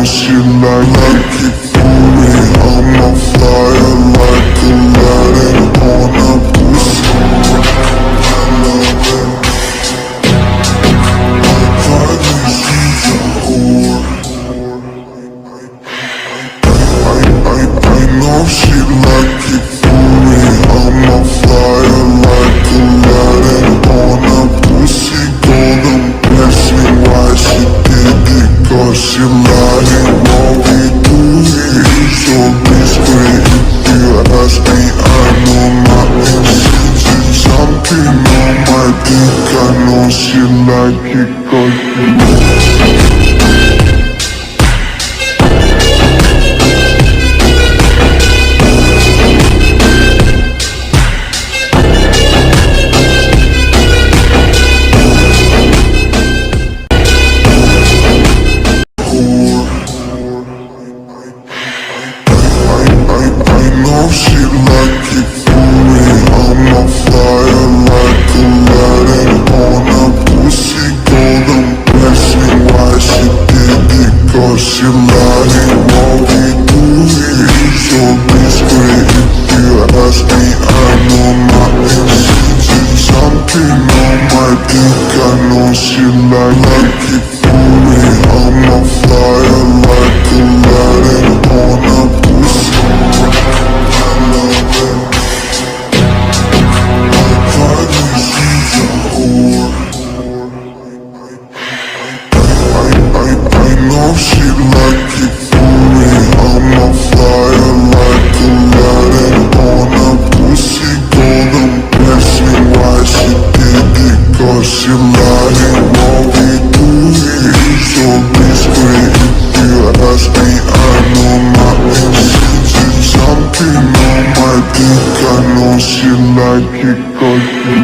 know she like it for me. I'm on fire like Aladdin on a pussy. I love it. Finally she's a whore. I know she like it for me. I'm on fire like Aladdin on a pussy. Golden blessing, why she did it? Cause she lying while we do it. So discreet, if you ask me, I know my intentions. Something on my dick, I know she like it cause she I know she like it for me. I'm on fire like Aladdin on a pussy. Golden blessing, why she did it? Cause she lying while we do it. So discreet, if you ask me, I know my intentions. Something on my dick, I know she like it for me. I'm on fire like Aladdin on a pussy. Finally she's a whore. I know she like it for me. I'm on fire like Aladdin on a pussy. Golden blessing, why she did it? Cause she lying while we do it. So discreet, if you ask me, I know my intentions. Something on my dick, I know she like it cause she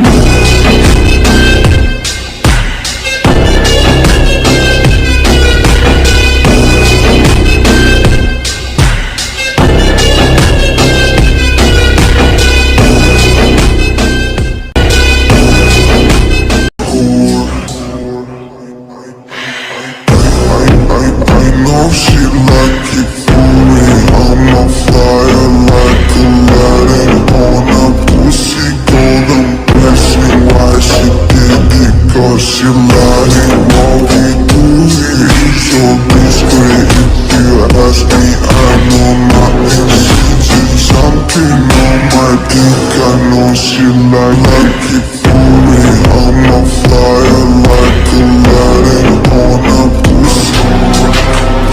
I know she like it for me. I'm on fire like Aladdin on a pussy. Golden blessing, why she did it? Cause she lying while we do it. So discreet, if you ask me, I know my intentions. Something on my dick, I know she like it for me. I'm on fire like Aladdin on a pussy.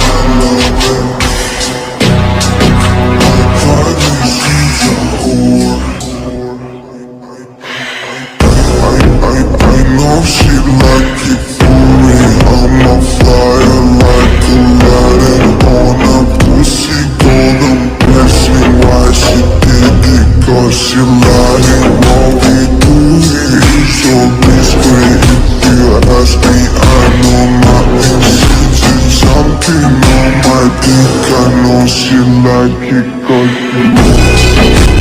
Finally she's a whore. I know she like it for me. I'm on fire like Aladdin on a pussy. Golden blessing, why she did it? Cause she lying while we do it. So discreet, if you ask me, I know my intentions. Something on my dick, I know she like it cause she